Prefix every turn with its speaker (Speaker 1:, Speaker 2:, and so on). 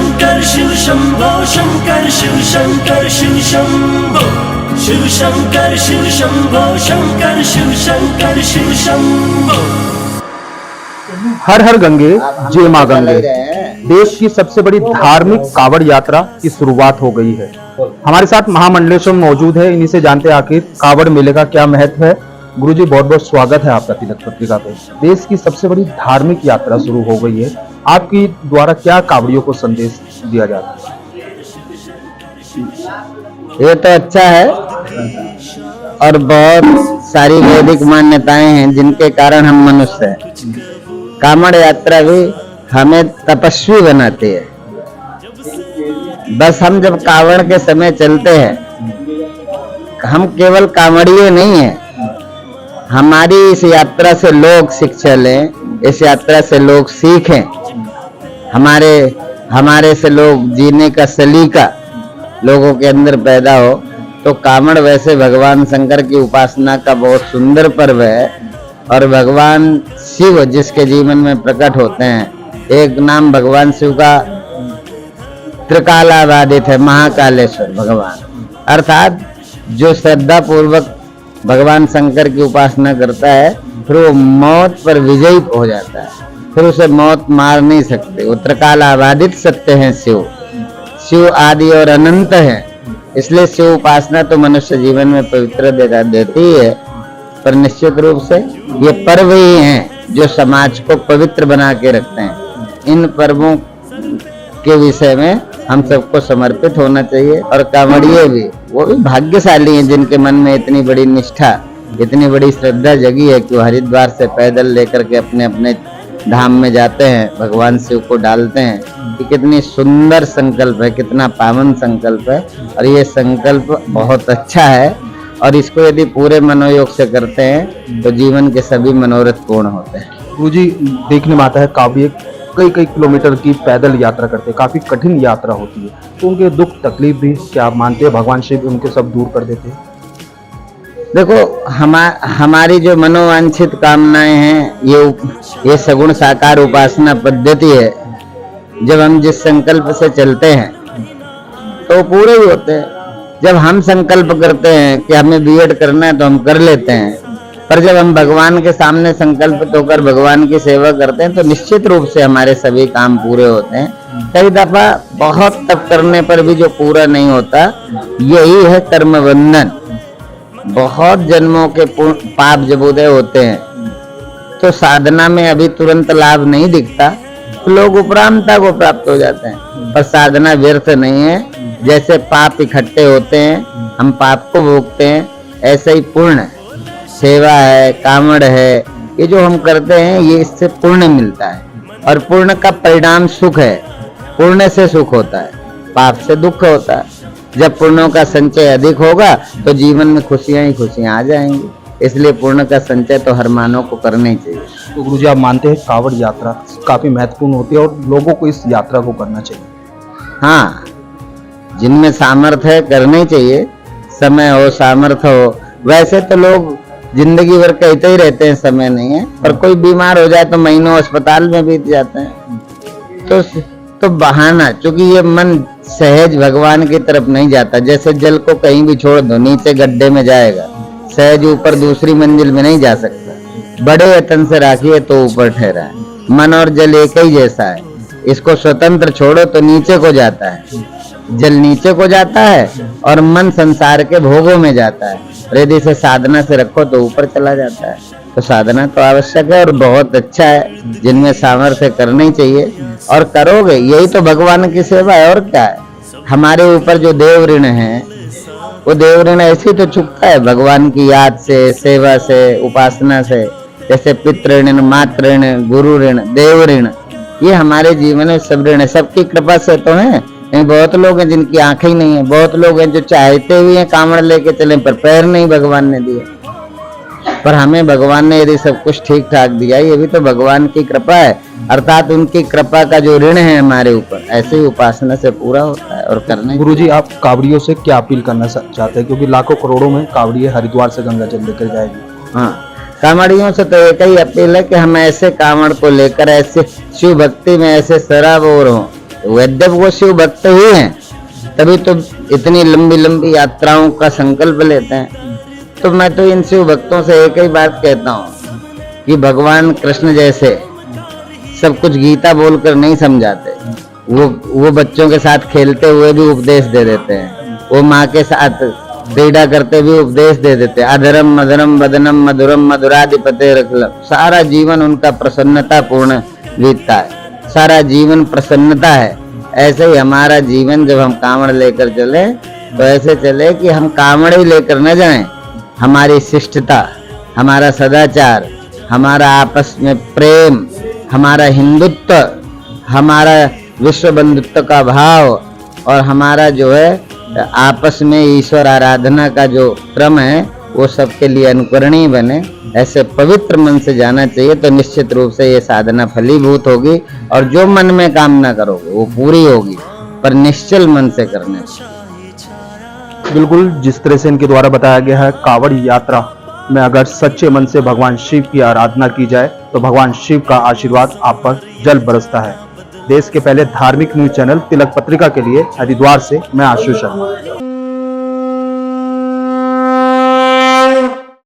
Speaker 1: शंकर शिव शंभो शंकर शिव शंकर शिव शंभो शिव शंकर शिव शंभो शंकर शिव शंकर शिव शंभो।
Speaker 2: हर हर गंगे जय मां गंगे। देश की सबसे बड़ी धार्मिक कावड़ यात्रा की शुरुआत हो गई है। हमारे साथ महामंडलेश्वर मौजूद है, इन्हीं से जानते हैं आखिर कावड़ मेले का क्या महत्व है। गुरुजी बहुत बहुत स्वागत है आपका तिलक पत्रिका पे। देश की सबसे बड़ी धार्मिक यात्रा शुरू हो गई है, आपकी द्वारा क्या कावड़ियों को संदेश दिया जाता है?
Speaker 3: ये तो अच्छा है और बहुत सारी वैदिक मान्यताएं हैं जिनके कारण हम मनुष्य हैं। कावड़ यात्रा भी हमें तपस्वी बनाती है। बस हम जब कावड़ के समय चलते हैं, हम केवल कावड़िए नहीं हैं, हमारी इस यात्रा से लोग शिक्षा लें, इस यात्रा से लोग सीखें, हमारे से लोग जीने का सलीका लोगों के अंदर पैदा हो। तो कावड़ वैसे भगवान शंकर की उपासना का बहुत सुंदर पर्व है और भगवान शिव जिसके जीवन में प्रकट होते हैं, एक नाम भगवान शिव का त्रिकालाबाधित है, महाकालेश्वर भगवान, अर्थात जो श्रद्धा पूर्वक भगवान शंकर की उपासना करता है फिर वो मौत पर विजयी हो जाता है, फिर उसे मौत मार नहीं सकते। वो त्रिकालाबाधित सत्य हैं शिव, शिव आदि और अनंत है। इसलिए शिव उपासना तो मनुष्य जीवन में पवित्र देती है, पर निश्चित रूप से ये पर्व ही हैं जो समाज को पवित्र बना के रखते हैं। इन पर्वों के विषय में हम सबको समर्पित होना चाहिए और कावड़िए भी, वो भी भाग्यशाली हैं जिनके मन में इतनी बड़ी निष्ठा, इतनी बड़ी श्रद्धा जगी है कि वो हरिद्वार से पैदल लेकर के अपने अपने धाम में जाते हैं, भगवान शिव को डालते हैं। कि कितनी सुंदर संकल्प है, कितना पावन संकल्प है और ये संकल्प बहुत अच्छा है और इसको यदि पूरे मनोयोग से करते हैं तो जीवन के सभी मनोरथ पूर्ण होते हैं।
Speaker 2: गुरुजी देखने में आता है कावड़िए कई कई किलोमीटर की पैदल यात्रा करते हैं, काफी कठिन यात्रा होती है, तो उनके दुख तकलीफ भी क्या आप मानते हैं भगवान शिव उनके सब दूर कर देते हैं?
Speaker 3: देखो हमारी जो मनोवांछित कामनाएं हैं ये सगुण साकार उपासना पद्धति है। जब हम जिस संकल्प से चलते हैं तो पूरे ही होते हैं। जब हम संकल्प करते हैं कि हमें बीएड करना है तो हम कर लेते हैं, पर जब हम भगवान के सामने संकल्पित होकर भगवान की सेवा करते हैं तो निश्चित रूप से हमारे सभी काम पूरे होते हैं। कई दफा बहुत तप करने पर भी जो पूरा नहीं होता, यही है कर्म बंधन। बहुत जन्मों के पाप जब उदय होते हैं तो साधना में अभी तुरंत लाभ नहीं दिखता, तो लोग उपरामता को प्राप्त हो जाते हैं, पर साधना व्यर्थ नहीं है। जैसे पाप इकट्ठे होते हैं, हम पाप को भोगते हैं, ऐसे ही पुण्य सेवा है, कावड़ है, ये जो हम करते हैं ये इससे पुण्य मिलता है और पुण्य का परिणाम सुख है। पुण्य से सुख होता है, पाप से दुख होता है। जब पुण्यों का संचय अधिक होगा तो जीवन में खुशियां ही खुशियां आ जाएंगी। इसलिए पुण्य का संचय तो हर मानव को करना ही चाहिए।
Speaker 2: तो गुरुजी आप मानते हैं कावड़ यात्रा काफी महत्वपूर्ण होती है और लोगों को इस यात्रा को करना चाहिए?
Speaker 3: हाँ, जिनमें सामर्थ्य है करनी चाहिए, समय हो सामर्थ्य हो। वैसे तो लोग जिंदगी भर कहते ही रहते हैं समय नहीं है, पर कोई बीमार हो जाए तो महीनों अस्पताल में बीत जाते हैं। तो बहाना, क्योंकि ये मन सहज भगवान की तरफ नहीं जाता। जैसे जल को कहीं भी छोड़ दो नीचे गड्ढे में जाएगा, सहज ऊपर दूसरी मंजिल में नहीं जा सकता। बड़े यत्न से राखिए तो ऊपर ठहरा है। मन और जल एक ही जैसा है, इसको स्वतंत्र छोड़ो तो नीचे को जाता है। जल नीचे को जाता है और मन संसार के भोगों में जाता है। यदि इसे साधना से रखो तो ऊपर चला जाता है। तो साधना तो आवश्यक है और बहुत अच्छा है, जिनमें सामर्थ्य करनी चाहिए और करोगे यही तो भगवान की सेवा है। और क्या है, हमारे ऊपर जो देव ऋण है वो देव ऋण ऐसे ही तो चुकता है भगवान की याद से, सेवा से, उपासना से। जैसे पितृ ऋण, मातृ ऋण, गुरु ऋण, देव ऋण, ये हमारे जीवन में सब ऋण है। सबकी कृपा से तो है, नहीं बहुत लोग हैं जिनकी आंखें ही नहीं है, बहुत लोग हैं जो चाहते भी हैं कांवड़ लेके चलें पर पैर नहीं भगवान ने दिए। पर हमें भगवान ने यदि सब कुछ ठीक ठाक दिया, ये भी तो भगवान की कृपा है, अर्थात उनकी कृपा का जो ऋण है हमारे ऊपर, ऐसे ही उपासना से पूरा होता है और करना।
Speaker 2: गुरुजी आप कावड़ियों से क्या अपील करना चाहते हैं, क्योंकि लाखों करोड़ों में कावड़िए हरिद्वार से गंगा जल लेकर जाएगी?
Speaker 3: हाँ, कांवड़ियों से तो एक ही अपील है कि हम ऐसे कांवड़ को लेकर ऐसे शिव भक्ति में ऐसे सराबोर हों वैद्य वो शिव भक्त ही हैं, तभी तो इतनी लंबी लंबी यात्राओं का संकल्प लेते हैं। तो मैं तो इन शिव भक्तों से एक ही बात कहता हूँ कि भगवान कृष्ण जैसे सब कुछ गीता बोलकर नहीं समझाते, वो बच्चों के साथ खेलते हुए भी उपदेश दे देते हैं, वो माँ के साथ क्रीड़ा करते भी उपदेश दे देते हैं। अधरम मधुरम वदनम मधुरम मधुराधिपते रखलम, सारा जीवन उनका प्रसन्नता पूर्ण बीतता है, सारा जीवन प्रसन्नता है। ऐसे ही हमारा जीवन जब हम कांवड़ लेकर चले तो ऐसे चले कि हम कांवड़ ही लेकर न जाएं, हमारी शिष्टता, हमारा सदाचार, हमारा आपस में प्रेम, हमारा हिंदुत्व, हमारा विश्व बंधुत्व का भाव और हमारा जो है आपस में ईश्वर आराधना का जो क्रम है वो सबके लिए अनुकरणीय बने। ऐसे पवित्र मन से जाना चाहिए तो निश्चित रूप से ये साधना फलीभूत होगी और जो मन में कामना करोगे वो पूरी होगी, पर निश्चल मन से करने।
Speaker 2: बिल्कुल जिस तरह से इनके द्वारा बताया गया है, कांवड़ यात्रा में अगर सच्चे मन से भगवान शिव की आराधना की जाए तो भगवान शिव का आशीर्वाद आप पर जल बरसता है। देश के पहले धार्मिक न्यूज चैनल तिलक पत्रिका के लिए हरिद्वार से मैं आशु शर्मा।